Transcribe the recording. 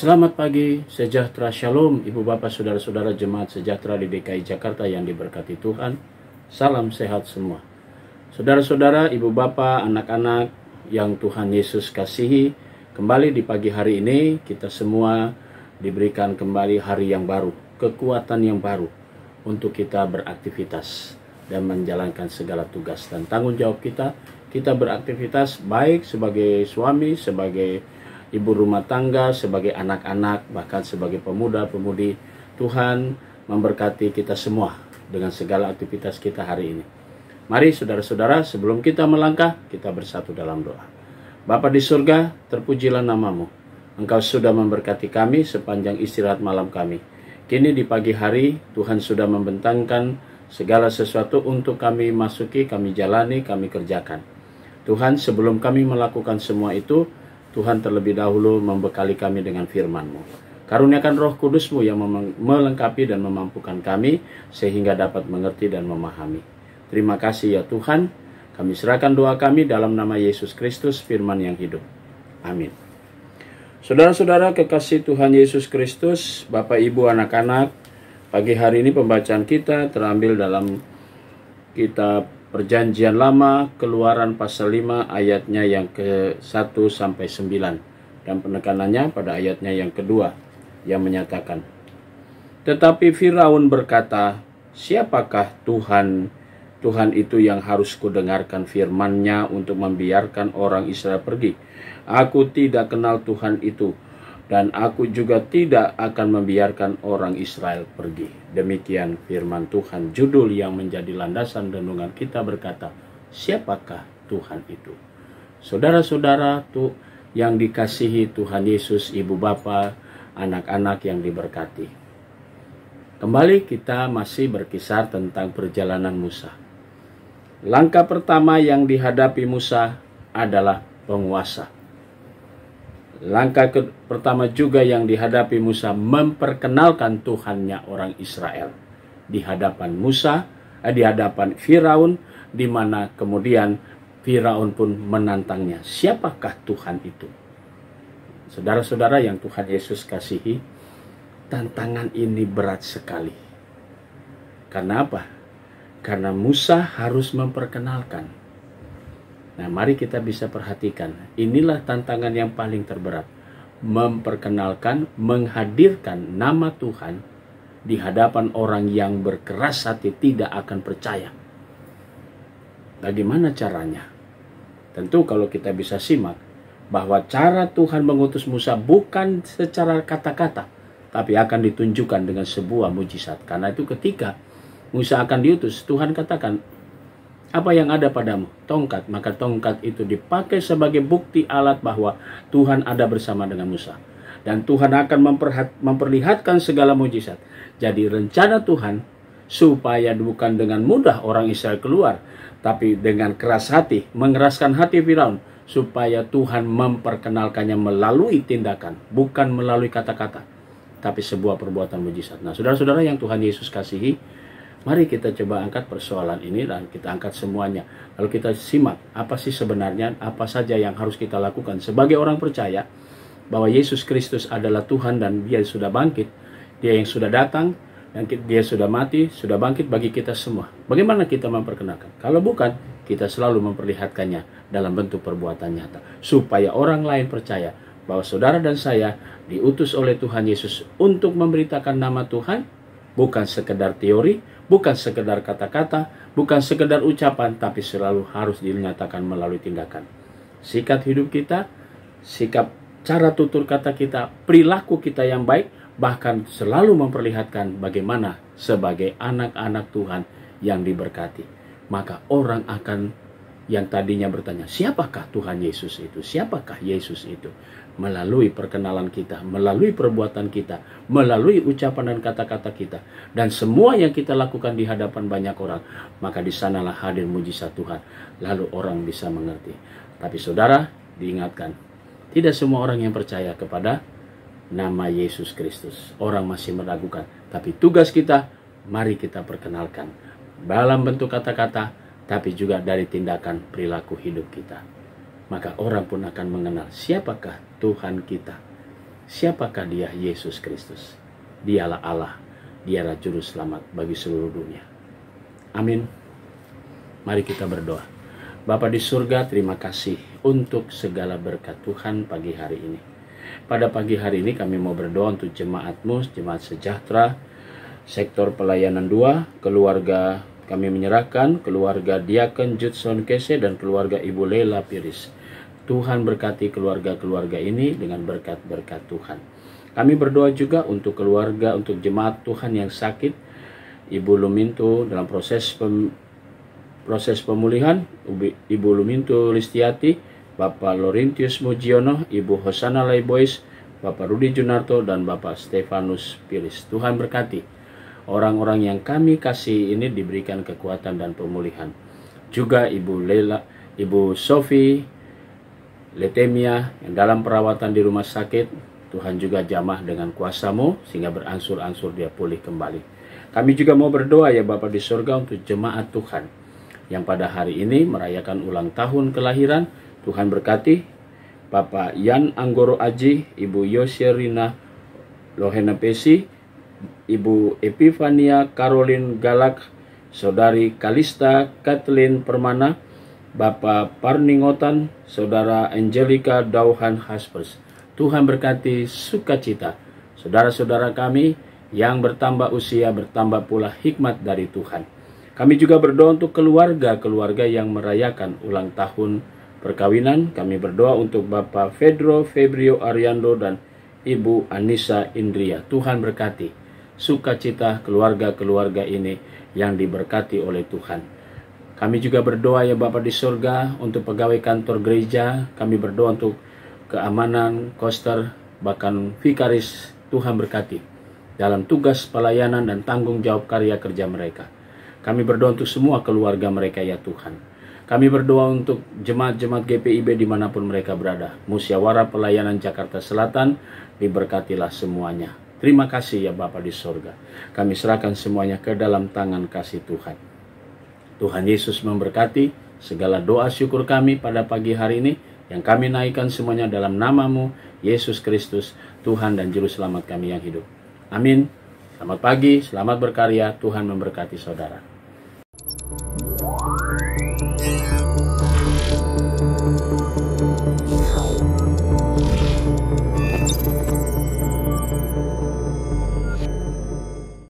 Selamat pagi, sejahtera shalom, ibu bapak saudara-saudara jemaat sejahtera di DKI Jakarta yang diberkati Tuhan. Salam sehat semua. Saudara-saudara, ibu bapak, anak-anak yang Tuhan Yesus kasihi, kembali di pagi hari ini kita semua diberikan kembali hari yang baru, kekuatan yang baru untuk kita beraktivitas dan menjalankan segala tugas dan tanggung jawab kita. Kita beraktivitas baik sebagai suami, sebagai ibu rumah tangga, sebagai anak-anak, bahkan sebagai pemuda-pemudi. Tuhan memberkati kita semua dengan segala aktivitas kita hari ini. Mari saudara-saudara, sebelum kita melangkah, kita bersatu dalam doa. Bapa di surga, terpujilah namamu. Engkau sudah memberkati kami sepanjang istirahat malam kami. Kini di pagi hari, Tuhan sudah membentangkan segala sesuatu untuk kami masuki, kami jalani, kami kerjakan. Tuhan, sebelum kami melakukan semua itu, Tuhan terlebih dahulu membekali kami dengan firman-Mu. Karuniakan Roh Kudus-Mu yang melengkapi dan memampukan kami sehingga dapat mengerti dan memahami. Terima kasih ya Tuhan. Kami serahkan doa kami dalam nama Yesus Kristus, firman yang hidup. Amin. Saudara-saudara kekasih Tuhan Yesus Kristus, Bapak Ibu anak-anak, pagi hari ini pembacaan kita terambil dalam kitab Perjanjian Lama, Keluaran pasal 5 ayatnya yang ke-1 sampai 9 dan penekanannya pada ayatnya yang kedua yang menyatakan, tetapi Firaun berkata, siapakah Tuhan itu yang harus kudengarkan firman-Nya untuk membiarkan orang Israel pergi? Aku tidak kenal Tuhan itu, dan aku juga tidak akan membiarkan orang Israel pergi. Demikian firman Tuhan. Judul yang menjadi landasan renungan kita berkata, siapakah Tuhan itu? Saudara-saudara tuh yang dikasihi Tuhan Yesus, ibu bapa, anak-anak yang diberkati. Kembali kita masih berkisar tentang perjalanan Musa. Langkah pertama yang dihadapi Musa adalah penguasa. Langkah pertama juga yang dihadapi Musa memperkenalkan Tuhannya orang Israel di hadapan di hadapan Firaun, di mana kemudian Firaun pun menantangnya. Siapakah Tuhan itu? Saudara-saudara yang Tuhan Yesus kasihi, tantangan ini berat sekali. Karena apa? Karena Musa harus memperkenalkan. Nah, mari kita bisa perhatikan. Inilah tantangan yang paling terberat. Memperkenalkan, menghadirkan nama Tuhan di hadapan orang yang berkeras hati tidak akan percaya. Bagaimana caranya? Tentu kalau kita bisa simak bahwa cara Tuhan mengutus Musa bukan secara kata-kata, tapi akan ditunjukkan dengan sebuah mujizat. Karena itu ketika Musa akan diutus, Tuhan katakan, apa yang ada padamu? Tongkat. Maka tongkat itu dipakai sebagai bukti alat bahwa Tuhan ada bersama dengan Musa. Dan Tuhan akan memperlihatkan segala mujizat. Jadi rencana Tuhan supaya bukan dengan mudah orang Israel keluar, tapi dengan keras hati, mengeraskan hati Firaun, supaya Tuhan memperkenalkannya melalui tindakan, bukan melalui kata-kata, tapi sebuah perbuatan mujizat. Nah, saudara-saudara yang Tuhan Yesus kasihi, mari kita coba angkat persoalan ini dan kita angkat semuanya. Lalu kita simak apa sih sebenarnya, apa saja yang harus kita lakukan sebagai orang percaya bahwa Yesus Kristus adalah Tuhan dan Dia sudah bangkit. Dia yang sudah datang dan Dia sudah mati, sudah bangkit bagi kita semua. Bagaimana kita memperkenalkan? Kalau bukan, kita selalu memperlihatkannya dalam bentuk perbuatan nyata. Supaya orang lain percaya bahwa saudara dan saya diutus oleh Tuhan Yesus untuk memberitakan nama Tuhan, bukan sekedar teori, bukan sekedar kata-kata, bukan sekedar ucapan, tapi selalu harus dinyatakan melalui tindakan. Sikap hidup kita, sikap cara tutur kata kita, perilaku kita yang baik, bahkan selalu memperlihatkan bagaimana sebagai anak-anak Tuhan yang diberkati. Maka orang akan yang tadinya bertanya, siapakah Tuhan Yesus itu? Siapakah Yesus itu? Melalui perkenalan kita, melalui perbuatan kita, melalui ucapan dan kata-kata kita, dan semua yang kita lakukan di hadapan banyak orang, maka di sanalah hadir mujizat Tuhan. Lalu orang bisa mengerti. Tapi saudara, diingatkan, tidak semua orang yang percaya kepada nama Yesus Kristus. Orang masih meragukan. Tapi tugas kita, mari kita perkenalkan dalam bentuk kata-kata, tapi juga dari tindakan perilaku hidup kita. Maka orang pun akan mengenal siapakah Tuhan kita. Siapakah dia? Yesus Kristus. Dialah Allah, dialah juru selamat bagi seluruh dunia. Amin. Mari kita berdoa. Bapa di surga, terima kasih untuk segala berkat Tuhan pagi hari ini. Pada pagi hari ini kami mau berdoa untuk jemaat-Mu, Jemaat Sejahtera, sektor pelayanan 2, keluarga kami menyerahkan, keluarga Diakon Judson Kese dan keluarga Ibu Lela Piris. Tuhan berkati keluarga-keluarga ini dengan berkat-berkat Tuhan. Kami berdoa juga untuk keluarga, untuk jemaat Tuhan yang sakit, Ibu Luminto dalam proses pemulihan, Ibu Luminto Listiati, Bapak Laurentius Mujiono, Ibu Hosana Laibois, Bapak Rudi Junarto, dan Bapak Stefanus Piris. Tuhan berkati orang-orang yang kami kasih ini diberikan kekuatan dan pemulihan. Juga Ibu Lela, Ibu Sofi leukemia yang dalam perawatan di rumah sakit, Tuhan juga jamah dengan kuasa-Mu sehingga beransur-ansur dia pulih kembali. Kami juga mau berdoa ya Bapa di surga untuk jemaat Tuhan yang pada hari ini merayakan ulang tahun kelahiran. Tuhan berkati Bapak Yan Anggoro Aji, Ibu Yoserina Lohena Pesi, Ibu Epifania Caroline Galak, Saudari Kalista Kathleen Permana, Bapak Parningotan, Saudara Angelica Dauhan Haspers. Tuhan berkati sukacita saudara-saudara kami yang bertambah usia, bertambah pula hikmat dari Tuhan. Kami juga berdoa untuk keluarga-keluarga yang merayakan ulang tahun perkawinan. Kami berdoa untuk Bapak Fedro Febrio Ariando dan Ibu Anissa Indria. Tuhan berkati sukacita keluarga-keluarga ini yang diberkati oleh Tuhan. Kami juga berdoa ya Bapa di surga untuk pegawai kantor gereja. Kami berdoa untuk keamanan, koster, bahkan vikaris. Tuhan berkati dalam tugas pelayanan dan tanggung jawab karya kerja mereka. Kami berdoa untuk semua keluarga mereka ya Tuhan. Kami berdoa untuk jemaat-jemaat GPIB dimanapun mereka berada. Musyawarah Pelayanan Jakarta Selatan, diberkatilah semuanya. Terima kasih ya Bapa di surga. Kami serahkan semuanya ke dalam tangan kasih Tuhan. Tuhan Yesus memberkati segala doa syukur kami pada pagi hari ini, yang kami naikkan semuanya dalam nama-Mu, Yesus Kristus, Tuhan dan Juru Selamat kami yang hidup. Amin. Selamat pagi, selamat berkarya, Tuhan memberkati saudara.